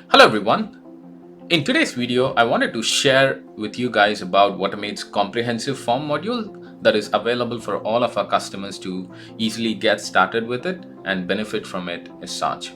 Hello everyone. In today's video, I wanted to share with you guys about Whautomate's comprehensive form module that is available for all of our customers to easily get started with it and benefit from it as such.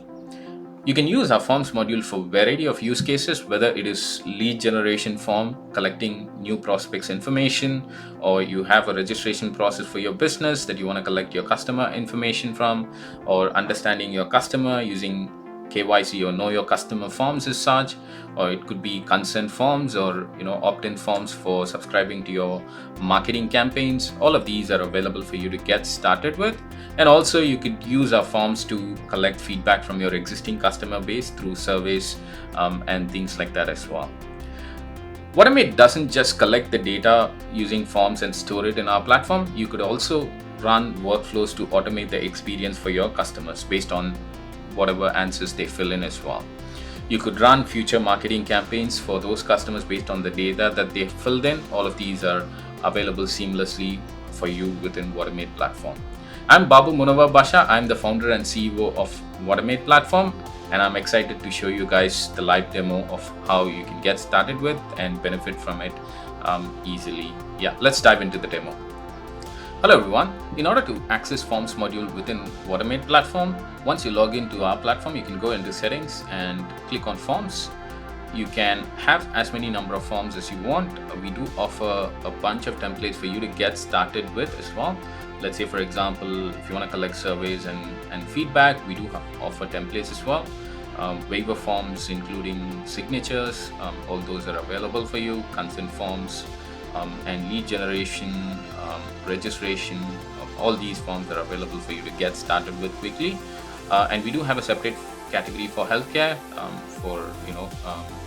You can use our forms module for a variety of use cases, whether it is lead generation form, collecting new prospects information, or you have a registration process for your business that you want to collect your customer information from, or understanding your customer using KYC or know your customer forms as such, or it could be consent forms or opt-in forms for subscribing to your marketing campaigns. All of these are available for you to get started with. And also you could use our forms to collect feedback from your existing customer base through surveys and things like that as well. Whautomate doesn't just collect the data using forms and store it in our platform. You could also run workflows to automate the experience for your customers based on whatever answers they fill in as well. You could run future marketing campaigns for those customers based on the data that they filled in. All of these are available seamlessly for you within Whautomate platform. I'm Babu Munawar Basha. I'm the founder and CEO of Whautomate platform, and I'm excited to show you guys the live demo of how you can get started with and benefit from it easily. Yeah, let's dive into the demo. Hello everyone. In order to access Forms module within Whautomate platform, once you log into our platform, you can go into settings and click on Forms. You can have as many number of forms as you want. We do offer a bunch of templates for you to get started with as well. Let's say, for example, if you want to collect surveys and feedback, we do offer templates as well. Waiver forms, including signatures, all those are available for you. Consent forms, and lead generation, registration, all these forms are available for you to get started with quickly. And we do have a separate category for healthcare, for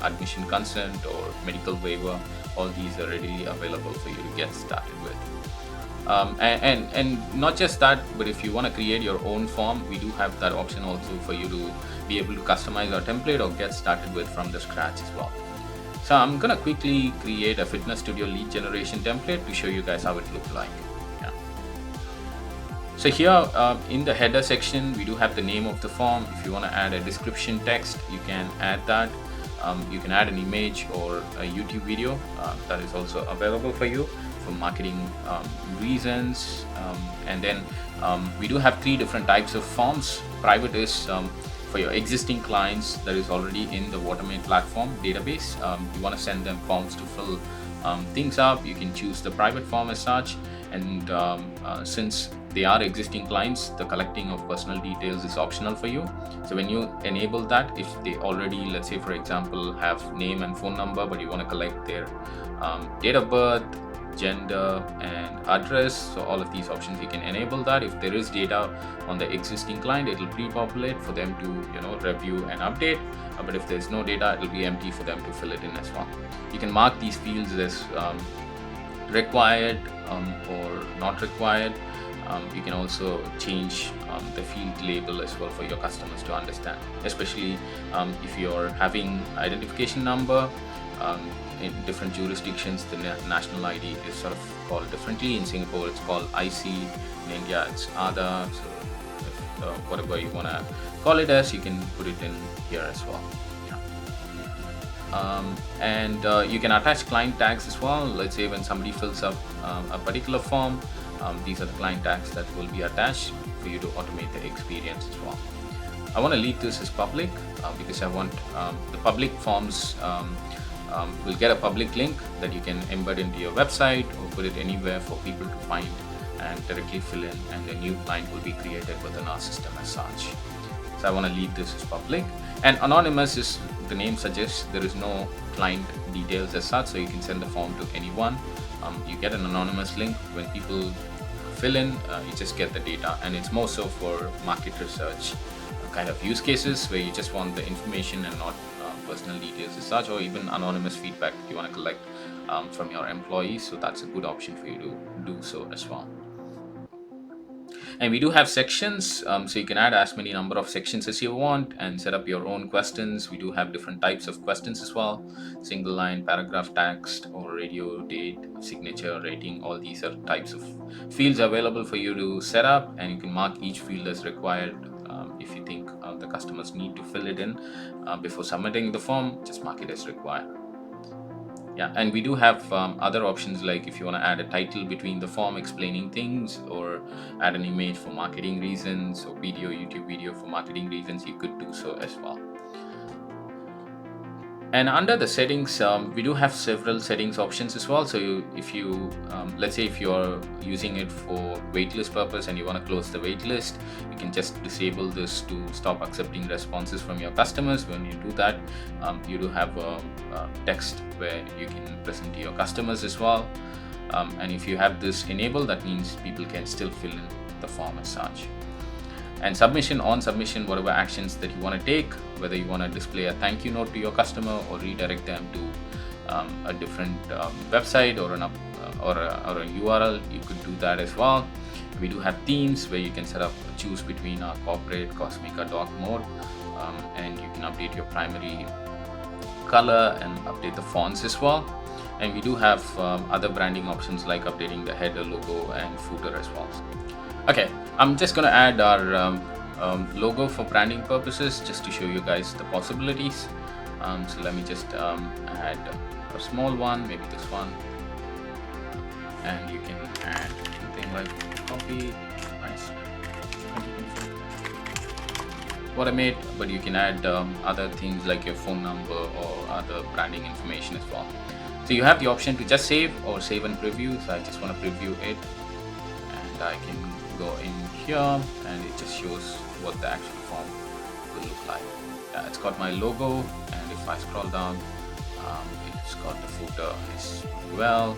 admission consent or medical waiver. All these are readily available for you to get started with. And not just that, but if you want to create your own form, we do have that option also for you to be able to customize our template or get started with from the scratch as well. So I'm gonna quickly create a Fitness Studio lead generation template to show you guys how it looks like. Yeah. So here in the header section, we do have the name of the form. If you want to add a description text, you can add that. You can add an image or a YouTube video that is also available for you for marketing reasons. And then we do have 3 different types of forms. Private is for your existing clients that is already in the Whautomate platform database. You want to send them forms to fill things up, you can choose the private form as such. And since they are existing clients, the collecting of personal details is optional for you. So when you enable that, if they already, let's say for example, have name and phone number, but you want to collect their date of birth, gender and address, so all of these options you can enable that. If there is data on the existing client, it will pre-populate for them to review and update. But if there's no data, it will be empty for them to fill it in as well. You can mark these fields as required or not required. You can also change the field label as well for your customers to understand, especially if you're having identification number. In different jurisdictions, the national ID is sort of called differently. In Singapore, it's called IC. In India, it's Aadhaar. So if, whatever you want to call it as, you can put it in here as well. And you can attach client tags as well. Let's say when somebody fills up a particular form, these are the client tags that will be attached for you to automate the experience as well. I want to leave this as public because I want the public forms will get a public link that you can embed into your website or put it anywhere for people to find and directly fill in, and a new client will be created within our system as such. So I want to leave this as public. And anonymous, is the name suggests, there is no client details as such, so you can send the form to anyone. You get an anonymous link. When people fill in, you just get the data, and it's more so for market research kind of use cases where you just want the information and not personal details as such, or even anonymous feedback you want to collect from your employees. So that's a good option for you to do so as well. And we do have sections, so you can add as many number of sections as you want and set up your own questions. We do have different types of questions as well: single line, paragraph, text, or radio, date, signature, rating. All these are types of fields available for you to set up, and you can mark each field as required if you think the customers need to fill it in before submitting the form, just mark it as required. Yeah, and we do have other options, like if you want to add a title between the form explaining things, or add an image for marketing reasons, or video, YouTube video for marketing reasons, you could do so as well. And under the settings, we do have several settings options as well. So if you let's say if you're using it for waitlist purpose and you want to close the waitlist, you can just disable this to stop accepting responses from your customers. When you do that, you do have a text where you can present to your customers as well. And if you have this enabled, that means people can still fill in the form as such. And submission, on submission, whatever actions that you want to take, whether you want to display a thank you note to your customer or redirect them to a different website or a URL, you could do that as well. We do have themes where you can choose between our corporate, Cosmica, dark mode, and you can update your primary color and update the fonts as well. And we do have other branding options like updating the header, logo, and footer as well. Okay, I'm just going to add our logo for branding purposes, just to show you guys the possibilities. So let me just add a small one, maybe this one, and you can add something like copy, nice, Whautomate, but you can add other things like your phone number or other branding information as well. So you have the option to just save or save and preview. So I just want to preview it, and I can go in here and it just shows what the actual form will look like. It's got my logo, and if I scroll down, it's got the footer as well,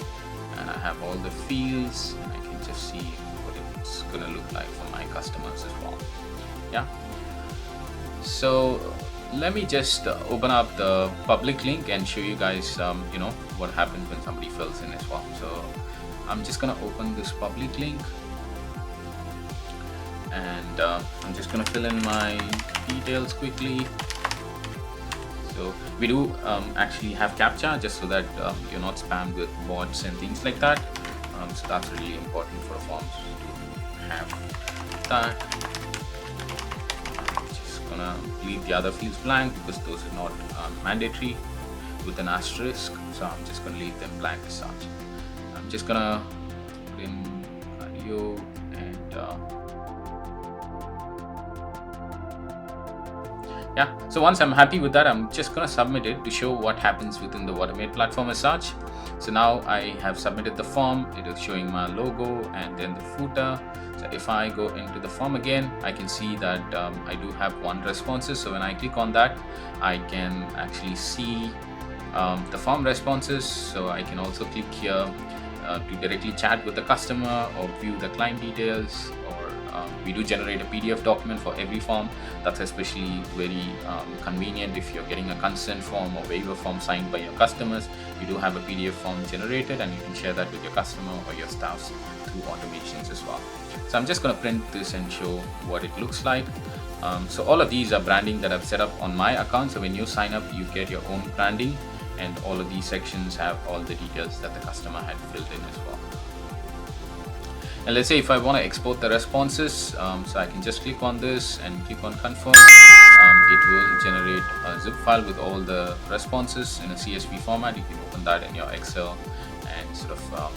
and I have all the fields, and I can just see what it's gonna look like for my customers as well. Yeah, so let me just open up the public link and show you guys what happens when somebody fills in as well. So I'm just gonna open this public link, and I'm just going to fill in my details quickly. So we do actually have CAPTCHA, just so that you're not spammed with bots and things like that. So that's really important for forms to have that. I'm just going to leave the other fields blank because those are not mandatory, with an asterisk. So I'm just going to leave them blank as such. I'm just going to put in audio and yeah, so once I'm happy with that, I'm just gonna submit it to show what happens within the Whautomate platform as such. So now I have submitted the form. It is showing my logo and then the footer. So if I go into the form again, I can see that I do have one responses. So when I click on that, I can actually see the form responses. So I can also click here to directly chat with the customer or view the client details, or we do generate a PDF document for every form. That's especially very convenient if you're getting a consent form or waiver form signed by your customers. You do have a PDF form generated, and you can share that with your customer or your staffs through automations as well. So I'm just going to print this and show what it looks like. So all of these are branding that I've set up on my account. So when you sign up, you get your own branding, and all of these sections have all the details that the customer had filled in as well. And let's say if I want to export the responses, so I can just click on this and click on confirm. It will generate a zip file with all the responses in a CSV format. You can open that in your Excel and sort of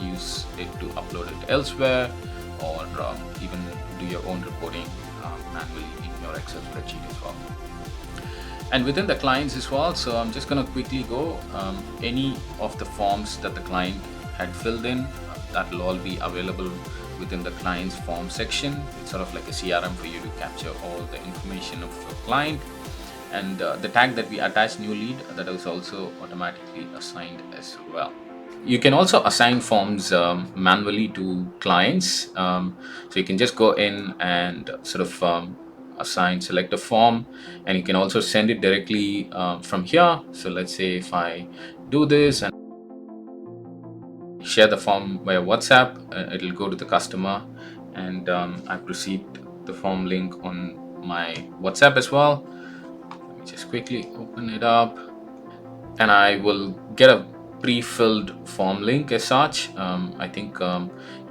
use it to upload it elsewhere, or even do your own reporting manually in your Excel spreadsheet as well. And within the clients as well, so I'm just going to quickly go any of the forms that the client had filled in, that will all be available within the client's form section. It's sort of like a CRM for you to capture all the information of your client. And the tag that we attach new lead, that is also automatically assigned as well. You can also assign forms manually to clients. So you can just go in and sort of select a form, and you can also send it directly from here. So let's say if I do this and share the form via WhatsApp, it'll go to the customer, and I've received the form link on my WhatsApp as well. Let me just quickly open it up, and I will get a pre-filled form link as such. I think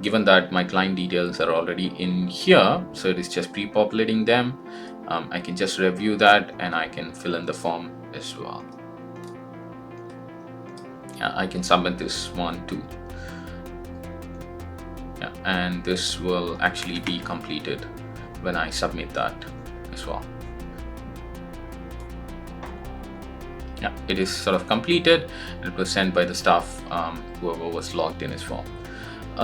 given that my client details are already in here, so it is just pre-populating them. I can just review that and I can fill in the form as well. Yeah, I can submit this one too. Yeah, and this will actually be completed when I submit that as well. Yeah, it is sort of completed. It was sent by the staff, whoever was logged in as well.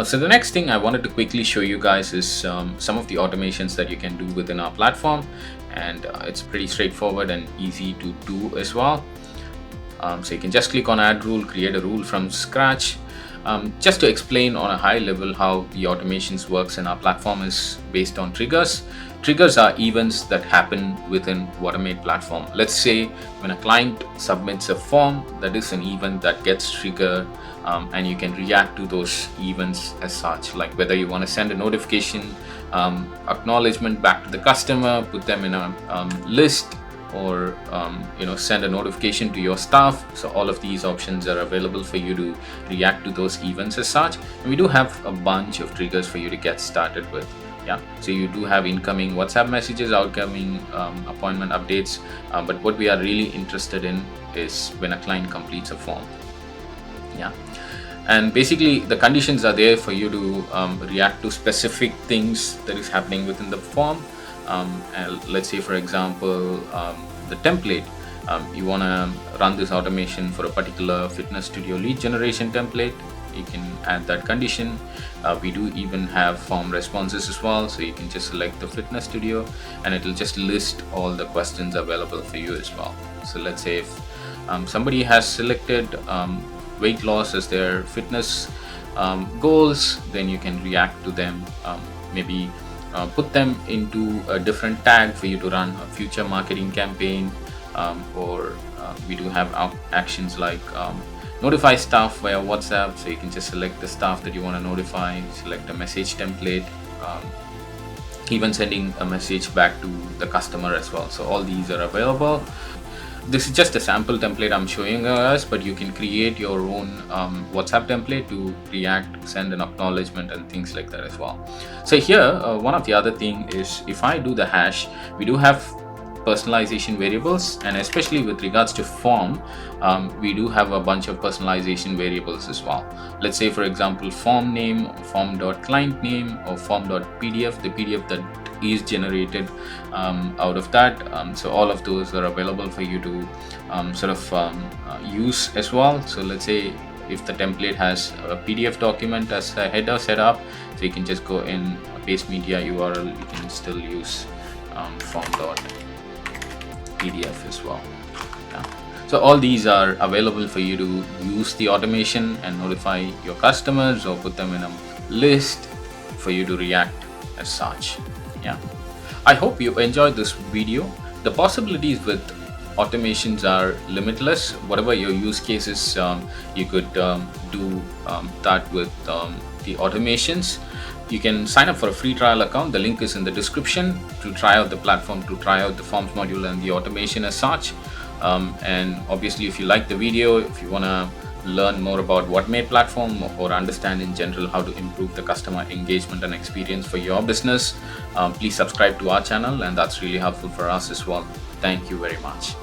So the next thing I wanted to quickly show you guys is some of the automations that you can do within our platform, and it's pretty straightforward and easy to do as well. So you can just click on add rule, create a rule from scratch. Just to explain on a high level how the automations works in our platform is based on triggers. Triggers are events that happen within Whautomate platform. Let's say when a client submits a form, that is an event that gets triggered, and you can react to those events as such, like whether you want to send a notification, acknowledgement back to the customer, put them in a list, or send a notification to your staff. So all of these options are available for you to react to those events as such, and we do have a bunch of triggers for you to get started with. Yeah, so you do have incoming WhatsApp messages, outgoing appointment updates, but what we are really interested in is when a client completes a form. Yeah, and basically the conditions are there for you to react to specific things that is happening within the form. And let's say, for example, the template, you want to run this automation for a particular fitness studio lead generation template, you can add that condition. We do even have form responses as well, so you can just select the fitness studio and it will just list all the questions available for you as well. So let's say if somebody has selected weight loss as their fitness goals, then you can react to them, maybe put them into a different tag for you to run a future marketing campaign, or we do have actions like notify staff via WhatsApp, so you can just select the staff that you want to notify, select a message template, even sending a message back to the customer as well. So all these are available. This is just a sample template I'm showing us, but you can create your own WhatsApp template to react, send an acknowledgement and things like that as well. So here, one of the other thing is if I do the hash, we do have personalization variables, and especially with regards to form, we do have a bunch of personalization variables as well. Let's say, for example, form name, form.client name, or form.pdf, the PDF that is generated out of that. So all of those are available for you to use as well. So let's say if the template has a PDF document as a header set up, so you can just go in paste media URL, you can still use form.pdf as well. Yeah. So all these are available for you to use the automation and notify your customers or put them in a list for you to react as such. Yeah, I hope you enjoyed this video. The possibilities with automations are limitless. Whatever your use cases, you could do that with the automations. You can sign up for a free trial account. The link is in the description to try out the platform, to try out the forms module and the automation as such. And obviously, if you like the video, if you want to learn more about Whautomate platform or understand in general how to improve the customer engagement and experience for your business, please subscribe to our channel, and that's really helpful for us as well. Thank you very much.